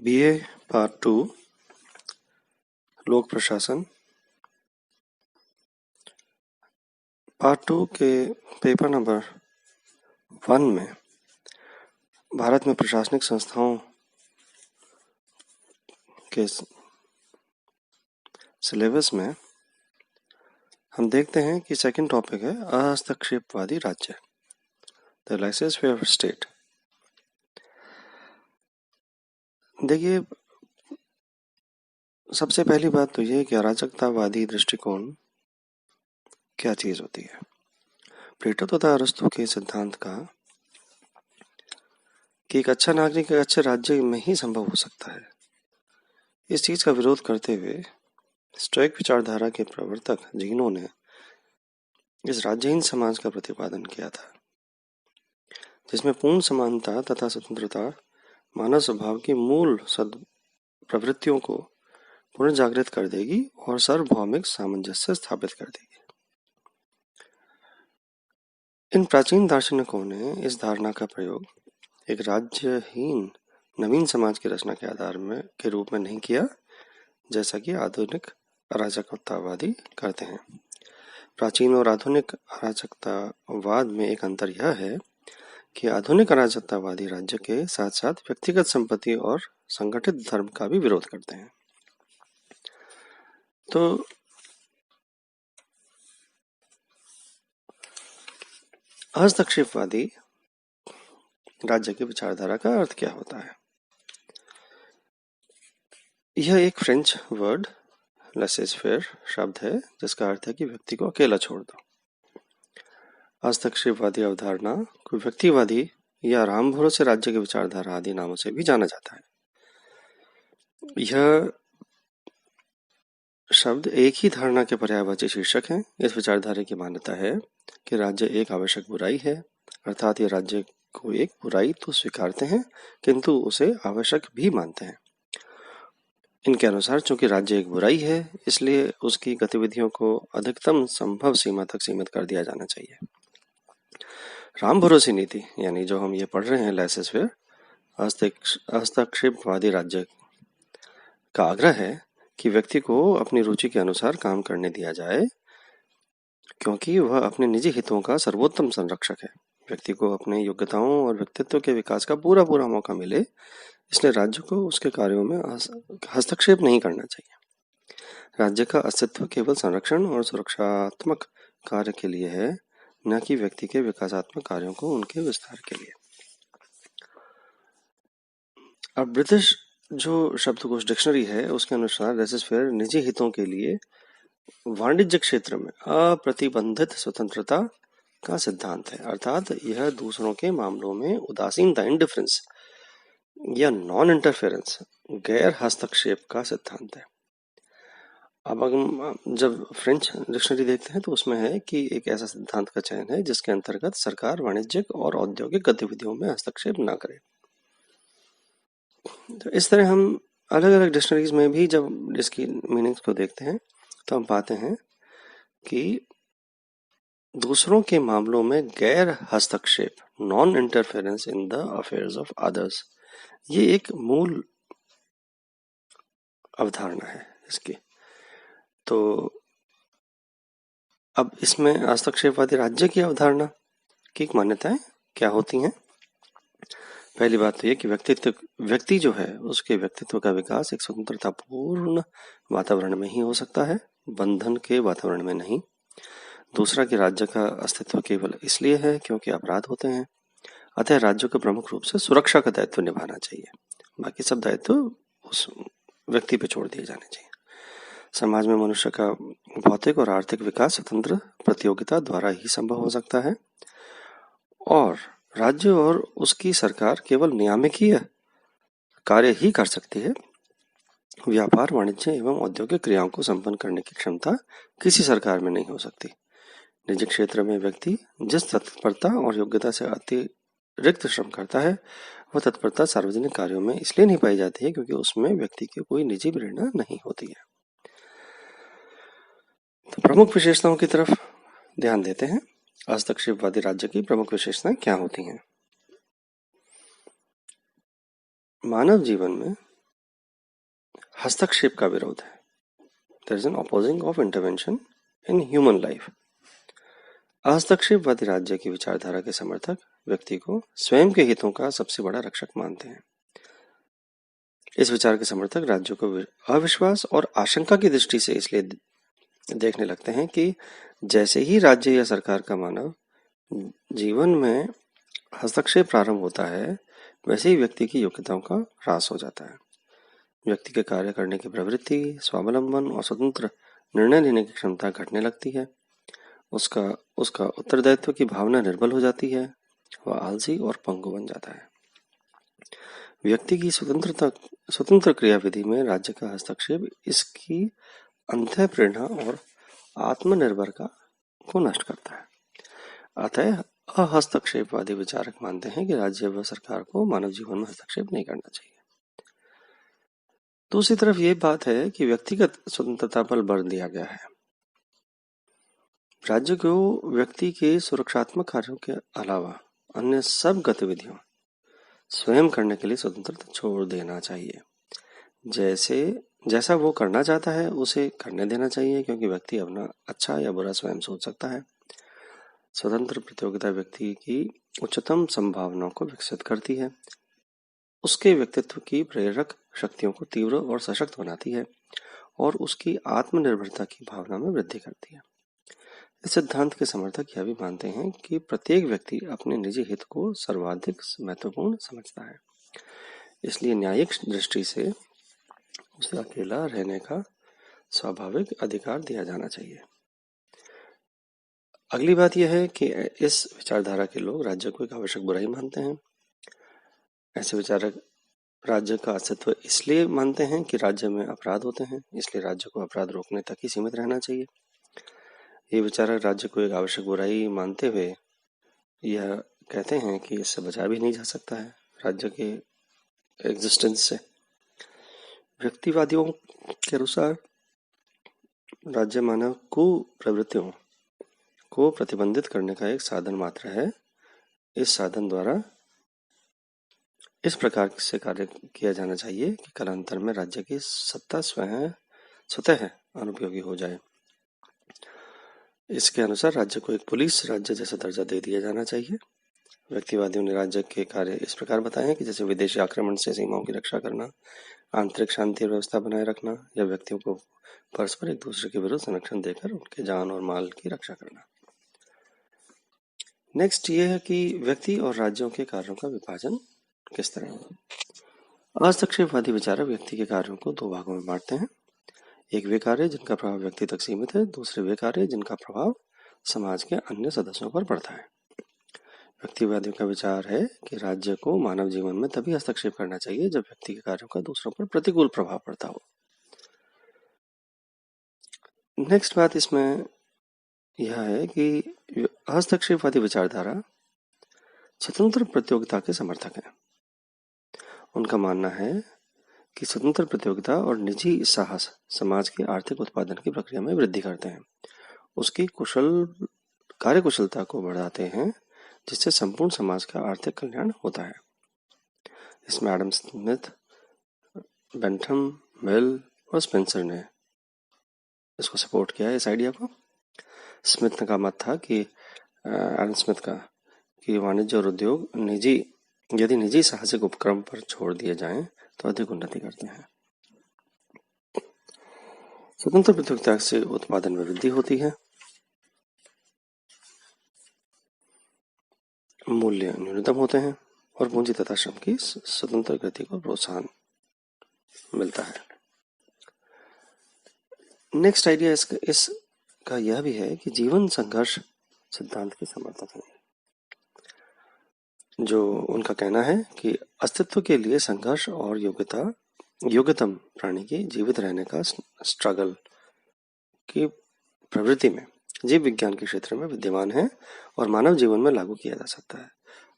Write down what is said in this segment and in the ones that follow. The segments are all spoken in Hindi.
बीए पार्ट 2 लोक प्रशासन पार्ट 2 के पेपर नंबर 1 में भारत में प्रशासनिक संस्थाओं के सिलेबस में हम देखते हैं कि सेकंड टॉपिक है अहस्तक्षेपवादी राज्य, द laissez-faire स्टेट। देखिए, सबसे पहली बात तो ये कि अराजकतावादी दृष्टिकोण क्या चीज होती है। प्लेटो तथा अरस्तु के सिद्धांत का कि एक अच्छा नागरिक एक अच्छे राज्य में ही संभव हो सकता है, इस चीज का विरोध करते हुए स्टोइक विचारधारा के प्रवर्तक जीनो ने इस राज्यहीन समाज का प्रतिपादन किया था, जिसमें पूर्ण समानता तथा स्वतंत्रता मानव स्वभाव की मूल प्रवृत्तियों को पुनर्जागृत कर देगी और सार्वभौमिक सामंजस्य स्थापित कर देगी। इन प्राचीन दार्शनिकों ने इस धारणा का प्रयोग एक राज्यहीन नवीन समाज की रचना के आधार में के रूप में नहीं किया, जैसा कि आधुनिक अराजकतावादी करते हैं। प्राचीन और आधुनिक अराजकतावाद में एक अंतर यह है कि आधुनिक अराजकतावादी राज्य के साथ साथ व्यक्तिगत संपत्ति और संगठित धर्म का भी विरोध करते हैं। तो हस्तक्षेपवादी राज्य की विचारधारा का अर्थ क्या होता है? यह एक फ्रेंच वर्ड laissez-faire शब्द है, जिसका अर्थ है कि व्यक्ति को अकेला छोड़ दो। हस्तक्षेपवादी अवधारणा को व्यक्तिवादी या राम भरोसे राज्य की विचारधारा आदि नामों से भी जाना जाता है। यह शब्द एक ही धारणा के पर्यायवाची शीर्षक है। इस विचारधारा की मान्यता है कि राज्य एक आवश्यक बुराई है, अर्थात ये राज्य को एक बुराई तो स्वीकारते हैं किंतु उसे आवश्यक भी मानते हैं। इनके अनुसार चूंकि राज्य एक बुराई है, इसलिए उसकी गतिविधियों को अधिकतम संभव सीमा तक सीमित कर दिया जाना चाहिए। राम भरोसे नीति यानी जो हम ये पढ़ रहे हैं laissez-faire हस्तक्षेपवादी राज्य का आग्रह है कि व्यक्ति को अपनी रुचि के अनुसार काम करने दिया जाए, क्योंकि वह अपने निजी हितों का सर्वोत्तम संरक्षक है। व्यक्ति को अपने योग्यताओं और व्यक्तित्व के विकास का पूरा मौका मिले, इसलिए राज्य को उसके कार्यों में हस्तक्षेप नहीं करना चाहिए। राज्य का अस्तित्व केवल संरक्षण और सुरक्षात्मक कार्य के लिए है, न कि व्यक्ति के विकासात्मक कार्यों को उनके विस्तार के लिए। अब ब्रिटिश जो शब्दकोश डिक्शनरी है उसके अनुसार laissez-faire निजी हितों के लिए वाणिज्य क्षेत्र में अप्रतिबंधित स्वतंत्रता का सिद्धांत है, अर्थात यह दूसरों के मामलों में उदासीनता इंडिफरेंस या नॉन इंटरफेरेंस गैर हस्तक्षेप का सिद्धांत है। अब अगर जब फ्रेंच डिक्शनरी देखते हैं तो उसमें है कि एक ऐसा सिद्धांत का चयन है जिसके अंतर्गत सरकार वाणिज्यिक और औद्योगिक गतिविधियों में हस्तक्षेप न करे। तो इस तरह हम अलग अलग डिक्शनरीज में भी जब इसकी मीनिंग्स को देखते हैं तो हम पाते हैं कि दूसरों के मामलों में गैर हस्तक्षेप non interference in the affairs of others, ये एक मूल अवधारणा है इसकी। तो अब इसमें हस्तक्षेपवादी राज्य की अवधारणा की मान्यताएं क्या होती हैं? पहली बात तो ये कि व्यक्ति जो है उसके व्यक्तित्व का विकास एक स्वतंत्रतापूर्ण वातावरण में ही हो सकता है, बंधन के वातावरण में नहीं। दूसरा कि राज्य का अस्तित्व केवल इसलिए है क्योंकि अपराध होते हैं, अतः राज्य को प्रमुख रूप से सुरक्षा का दायित्व निभाना चाहिए, बाकी सब दायित्व उस व्यक्ति पे छोड़ दिए जाने चाहिए। समाज में मनुष्य का भौतिक और आर्थिक विकास स्वतंत्र प्रतियोगिता द्वारा ही संभव हो सकता है और राज्य और उसकी सरकार केवल नियामकीय कार्य ही कर सकती है। व्यापार, वाणिज्य एवं औद्योगिक क्रियाओं को संपन्न करने की क्षमता किसी सरकार में नहीं हो सकती। निजी क्षेत्र में व्यक्ति जिस तत्परता और योग्यता से अतिरिक्त श्रम करता है, वह तत्परता सार्वजनिक कार्यों में इसलिए नहीं पाई जाती है क्योंकि उसमें व्यक्ति की कोई निजी प्रेरणा नहीं होती है। तो प्रमुख विशेषताओं की तरफ ध्यान देते हैं। हस्तक्षेपवादी राज्य की प्रमुख विशेषताएं क्या होती हैं? मानव जीवन में हस्तक्षेप का विरोध है। There is an opposing of intervention in human life. हस्तक्षेपवादी राज्य की विचारधारा के समर्थक व्यक्ति को स्वयं के हितों का सबसे बड़ा रक्षक मानते हैं। इस विचार के समर्थक राज्यों को अविश्वास और आशंका की दृष्टि से इसलिए देखने लगते हैं कि जैसे ही राज्य या सरकार का मानव जीवन में हस्तक्षेप प्रारंभ होता है, वैसे ही व्यक्ति की योग्यताओं का ह्रास हो जाता है। व्यक्ति के कार्य करने की प्रवृत्ति, स्वावलंबन और स्वतंत्र निर्णय लेने की क्षमता घटने लगती है। उसका उत्तरदायित्व की भावना निर्बल हो जाती है। वह आलसी और पंगु बन जाता है। व्यक्ति की स्वतंत्र क्रियाविधि में राज्य का हस्तक्षेप इसकी अंतः प्रेरणा और आत्मनिर्भरता को नष्ट करता है। अतः हस्तक्षेपवादी विचारक मानते हैं कि राज्य व सरकार को मानव जीवन में हस्तक्षेप नहीं करना चाहिए। दूसरी तरफ ये बात है कि व्यक्तिगत स्वतंत्रता पर बल दिया गया है। राज्य को व्यक्ति के सुरक्षात्मक कार्यों के अलावा अन्य सब गतिविधियों स्वयं करने के लिए स्वतंत्रता छोड़ देना चाहिए। जैसा वो करना चाहता है उसे करने देना चाहिए, क्योंकि व्यक्ति अपना अच्छा या बुरा स्वयं सोच सकता है। स्वतंत्र प्रतियोगिता व्यक्ति की उच्चतम संभावनाओं को विकसित करती है, उसके व्यक्तित्व की प्रेरक शक्तियों को तीव्र और सशक्त बनाती है और उसकी आत्मनिर्भरता की भावना में वृद्धि करती है। इस सिद्धांत के समर्थक यह भी मानते हैं कि प्रत्येक व्यक्ति अपने निजी हित को सर्वाधिक महत्वपूर्ण समझता है, इसलिए न्यायिक दृष्टि से उसे अकेला रहने का स्वाभाविक अधिकार दिया जाना चाहिए। अगली बात यह है कि इस विचारधारा के लोग राज्य को एक आवश्यक बुराई मानते हैं। ऐसे विचारक राज्य का अस्तित्व इसलिए मानते हैं कि राज्य में अपराध होते हैं, इसलिए राज्य को अपराध रोकने तक ही सीमित रहना चाहिए। ये विचारक राज्य को एक आवश्यक बुराई मानते हुए यह कहते हैं कि इससे बचा भी नहीं जा सकता है राज्य के एग्जिस्टेंस से। व्यक्तिवादियों के अनुसार राज्य मानव कुप्रवृत्तियों को प्रतिबंधित करने का एक साधन मात्र है। इस साधन द्वारा इस प्रकार से कार्य किया जाना चाहिए कि कालांतर में राज्य की सत्ता स्वतः अनुपयोगी हो जाए। इसके अनुसार राज्य को एक पुलिस राज्य जैसा दर्जा दे दिया जाना चाहिए। व्यक्तिवादियों ने राज्य के कार्य इस प्रकार बताए हैं कि जैसे विदेशी आक्रमण से सीमाओं की रक्षा करना, आंतरिक शांति और व्यवस्था बनाए रखना, या व्यक्तियों को परस्पर एक दूसरे के विरुद्ध संरक्षण देकर उनके जान और माल की रक्षा करना। नेक्स्ट ये है कि व्यक्ति और राज्यों के कार्यों का विभाजन किस तरह होगा। हस्तक्षेपवादी विचारक व्यक्ति के कार्यों को दो भागों में बांटते हैं। एक वे कार्य जिनका प्रभाव व्यक्ति तक सीमित है, दूसरे वे कार्य जिनका प्रभाव समाज के अन्य सदस्यों पर पड़ता है। व्यक्तिवादियों का विचार है कि राज्य को मानव जीवन में तभी हस्तक्षेप करना चाहिए जब व्यक्ति के कार्यों का दूसरों पर प्रतिकूल प्रभाव पड़ता हो। नेक्स्ट बात इसमें यह है कि हस्तक्षेपवादी विचारधारा स्वतंत्र प्रतियोगिता के समर्थक है। उनका मानना है कि स्वतंत्र प्रतियोगिता और निजी साहस समाज के आर्थिक उत्पादन की प्रक्रिया में वृद्धि करते हैं, उसकी कार्यकुशलता को बढ़ाते हैं, जिससे संपूर्ण समाज का आर्थिक कल्याण होता है। इसमें एडम स्मिथ, बेंथम, मिल और स्पेंसर ने इसको सपोर्ट किया, इस आइडिया को। स्मिथ का मत था कि एडम स्मिथ का कि वाणिज्य और उद्योग यदि निजी साहसिक उपक्रम पर छोड़ दिए जाएं तो अधिक उन्नति करते हैं। स्वतंत्र प्रतियोगिता से उत्पादन में वृद्धि होती है, मूल्य न्यूनतम होते हैं और पूंजी तथा श्रम की स्वतंत्र गति को प्रोत्साहन मिलता है। नेक्स्ट आइडिया इसका यह भी है कि जीवन संघर्ष सिद्धांत के समर्थक हैं, जो उनका कहना है कि अस्तित्व के लिए संघर्ष और योग्यतम प्राणी की जीवित रहने का स्ट्रगल की प्रवृत्ति में जीव विज्ञान के क्षेत्र में विद्यमान है और मानव जीवन में लागू किया जा सकता है।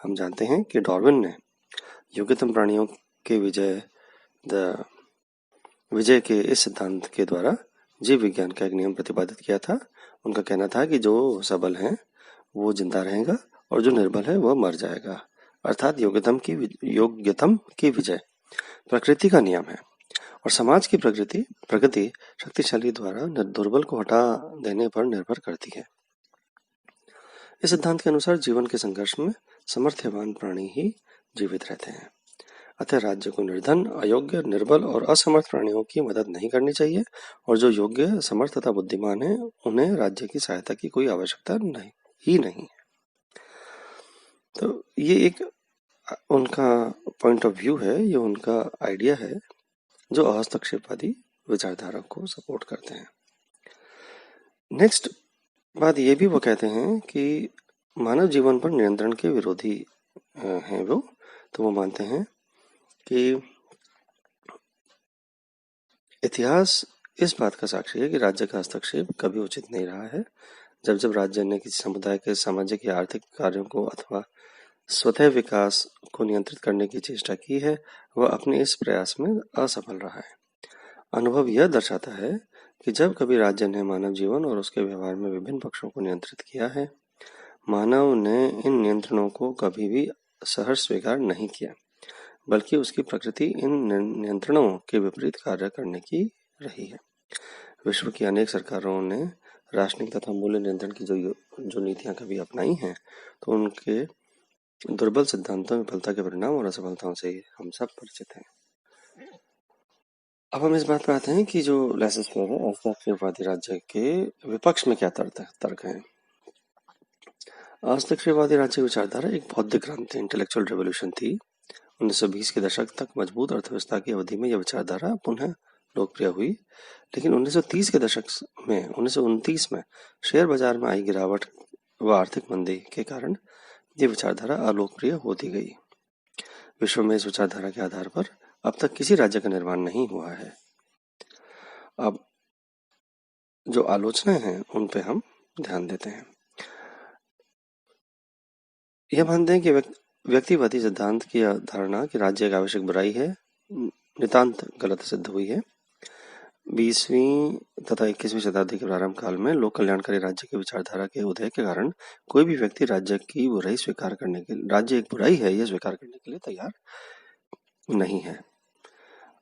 हम जानते हैं कि डार्विन ने योग्यतम प्राणियों के विजय के इस सिद्धांत के द्वारा जीव विज्ञान का एक नियम प्रतिपादित किया था। उनका कहना था कि जो सबल है वो जिंदा रहेगा और जो निर्बल है वह मर जाएगा, अर्थात योग्यतम की विजय प्रकृति का नियम है और समाज की प्रगति शक्तिशाली द्वारा दुर्बल को हटा देने पर निर्भर करती है। इस सिद्धांत के अनुसार जीवन के संघर्ष में सामर्थ्यवान प्राणी ही जीवित रहते हैं। अतः राज्य को निर्धन, अयोग्य, निर्बल और असमर्थ प्राणियों की मदद नहीं करनी चाहिए, और जो योग्य, समर्थ तथा बुद्धिमान है उन्हें राज्य की सहायता की कोई आवश्यकता नहीं है। तो ये एक उनका पॉइंट ऑफ व्यू है, ये उनका आइडिया है जो हस्तक्षेपवादी विचारधारा को सपोर्ट करते हैं। नेक्स्ट बात ये भी वो कहते हैं कि मानव जीवन पर नियंत्रण के विरोधी हैं वो। तो वो मानते हैं कि इतिहास इस बात का साक्षी है कि राज्य का हस्तक्षेप कभी उचित नहीं रहा है। जब जब राज्य ने किसी समुदाय के सामाजिक या आर्थिक कार्यों को अथवा स्वतः विकास को नियंत्रित करने की चेष्टा की है, वह अपने इस प्रयास में असफल रहा है। अनुभव यह दर्शाता है कि जब कभी राज्य ने मानव जीवन और उसके व्यवहार में विभिन्न पक्षों को नियंत्रित किया है, मानव ने इन नियंत्रणों को कभी भी सहर्ष स्वीकार नहीं किया, बल्कि उसकी प्रकृति इन नियंत्रणों के विपरीत कार्य करने की रही है। विश्व की अनेक सरकारों ने राशनिक तथा मूल्य नियंत्रण की जो नीतियां कभी अपनाई हैं, तो उनके दुर्बल सिद्धांतों, विफलता के परिणाम और असफलताओं से हम सब परिचित हैं। अब हम इस बात पर आते हैं कि जो लेसेस-फेयर है, हस्तक्षेपवादी राज्य के विपक्ष में क्या तर्क हैं। हस्तक्षेपवादी राज्य विचारधारा एक बौद्धिक क्रांति, इंटेलेक्चुअल रेवोल्यूशन थी। 1920 के दशक तक मजबूत अर्थव्यवस्था की अवधि में यह विचारधारा पुनः लोकप्रिय हुई, लेकिन 1930 के दशक में 1929 में शेयर बाजार में आई गिरावट व आर्थिक मंदी के कारण यह विचारधारा अलोकप्रिय होती गई। विश्व में इस विचारधारा के आधार पर अब तक किसी राज्य का निर्माण नहीं हुआ है। अब जो आलोचनाएं हैं उन पे हम ध्यान देते हैं। यह मानते हैं कि व्यक्तिवादी सिद्धांत की धारणा कि राज्य एक आवश्यक बुराई है, नितांत गलत सिद्ध हुई है। 20वीं तथा 21वीं शताब्दी के प्रारंभ काल में लोक कल्याणकारी राज्य की विचारधारा के उदय के कारण कोई भी व्यक्ति राज्य एक बुराई है यह स्वीकार करने के लिए तैयार नहीं है।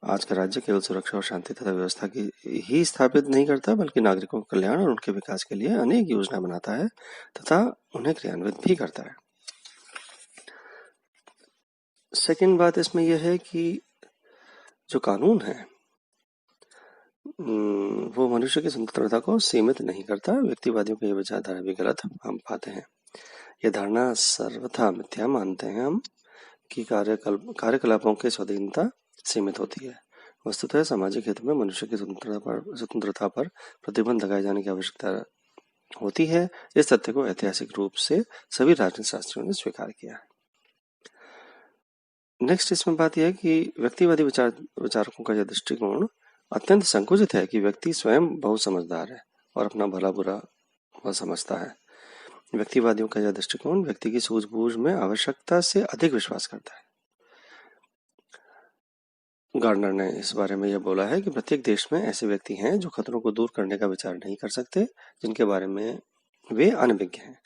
आज का राज्य केवल सुरक्षा और शांति तथा व्यवस्था की ही स्थापित नहीं करता, बल्कि नागरिकों के कल्याण और उनके विकास के लिए अनेक योजना बनाता है तथा उन्हें क्रियान्वित भी करता है। सेकंड बात इसमें यह है कि जो कानून है वो मनुष्य की स्वतंत्रता को सीमित नहीं करता। व्यक्तिवादियों की यह विचारधारा भी गलत हम पाते हैं। यह धारणा सर्वथा मिथ्या मानते हैं हम कि कार्यकलापों की स्वाधीनता सीमित होती है। वस्तुतः सामाजिक हित में मनुष्य की स्वतंत्रता पर प्रतिबंध लगाए जाने की आवश्यकता होती है। इस तथ्य को ऐतिहासिक रूप से सभी राजनीतिक शास्त्रियों ने स्वीकार किया है। नेक्स्ट इसमें बात यह है कि व्यक्तिवादी विचारकों का यह दृष्टिकोण अत्यंत संकुचित है कि व्यक्ति स्वयं बहुत समझदार है और अपना भला बुरा वह समझता है। व्यक्तिवादियों का यह दृष्टिकोण व्यक्ति की सूझबूझ में आवश्यकता से अधिक विश्वास करता है। गार्डनर ने इस बारे में यह बोला है कि प्रत्येक देश में ऐसे व्यक्ति हैं जो खतरों को दूर करने का विचार नहीं कर सकते, जिनके बारे में वे अनभिज्ञ हैं।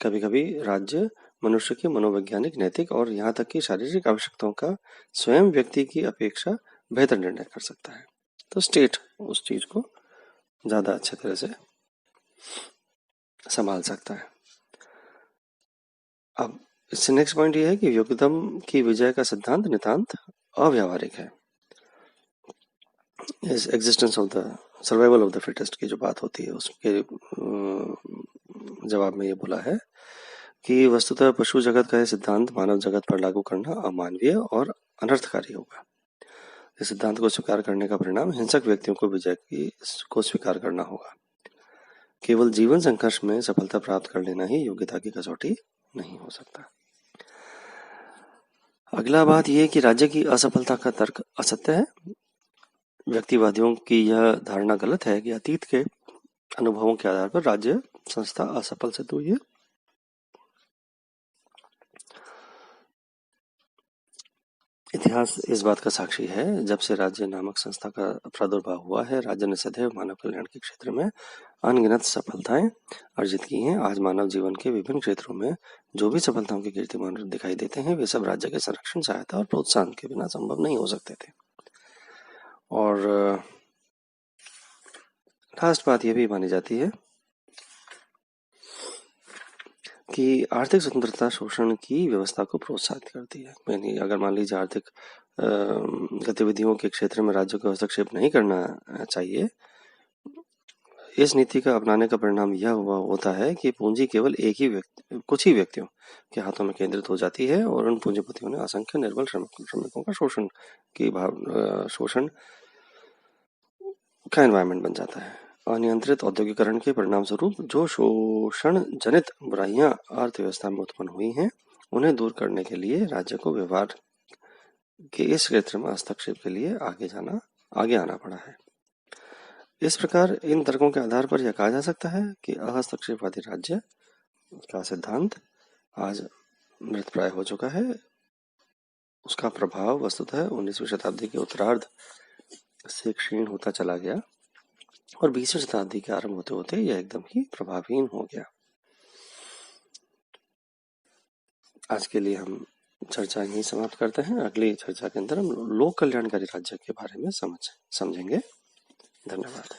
कभी कभी राज्य मनुष्य की मनोवैज्ञानिक, नैतिक और यहाँ तक कि शारीरिक आवश्यकताओं का स्वयं व्यक्ति की अपेक्षा बेहतर निर्णय कर सकता है। तो स्टेट उस चीज को ज्यादा अच्छे तरह से संभाल सकता है। अब इससे नेक्स्ट पॉइंट ये है कि योग्यतम की विजय का सिद्धांत नितांत अव्यावहारिक है। Existence of the survival of the fittest की जो बात होती है उसके जवाब में ये बोला है कि वस्तुतः पशु जगत का यह सिद्धांत मानव जगत पर लागू करना अमानवीय और अनर्थकारी होगा। इस सिद्धांत को स्वीकार करने का परिणाम हिंसक व्यक्तियों को विजय को स्वीकार करना होगा। केवल जीवन संघर्ष में सफलता प्राप्त कर लेना ही योग्यता की कसौटी नहीं हो सकता। अगला बात यह कि राज्य की असफलता का तर्क असत्य है। व्यक्तिवादियों की यह धारणा गलत है कि अतीत के अनुभवों के आधार पर राज्य संस्था असफल सिद्ध हुई है। इतिहास इस बात का साक्षी है, जब से राज्य नामक संस्था का प्रादुर्भाव हुआ है, राज्य ने सदैव मानव कल्याण के क्षेत्र में अनगिनत सफलताएं अर्जित की हैं। आज मानव जीवन के विभिन्न क्षेत्रों में जो भी सफलताओं के कीर्तिमान दिखाई देते हैं, वे सब राज्य के संरक्षण, सहायता और प्रोत्साहन के बिना संभव नहीं हो सकते थे। और लास्ट बात यह भी मानी जाती है कि आर्थिक स्वतंत्रता शोषण की व्यवस्था को प्रोत्साहित करती है। यानी अगर मान लीजिए आर्थिक गतिविधियों के क्षेत्र में राज्यों को हस्तक्षेप नहीं करना चाहिए, इस नीति का अपनाने का परिणाम यह होता है कि पूंजी केवल कुछ ही व्यक्तियों के हाथों में केंद्रित हो जाती है और उन पूंजीपतियों ने असंख्य निर्बल श्रमिकों का शोषण का एनवायरनमेंट बन जाता है। अनियंत्रित औद्योगिकरण के परिणाम स्वरूप जो शोषण जनित बुराइयां अर्थव्यवस्था में उत्पन्न हुई हैं, उन्हें दूर करने के लिए राज्य को व्यवहार के इस क्षेत्र में हस्तक्षेप के लिए आगे आना पड़ा है। इस प्रकार इन तर्कों के आधार पर यह कहा जा सकता है कि अहस्तक्षेपवादी राज्य का सिद्धांत आज मृतप्राय हो चुका है। उसका प्रभाव वस्तुतः 19वीं शताब्दी के उत्तरार्ध से क्षीण होता चला गया और 20वीं शताब्दी के आरंभ होते होते यह एकदम ही प्रभावहीन हो गया। आज के लिए हम चर्चा यहीं समाप्त करते हैं। अगली चर्चा के अंदर हम लोक कल्याणकारी राज्य के बारे में समझेंगे। धन्यवाद।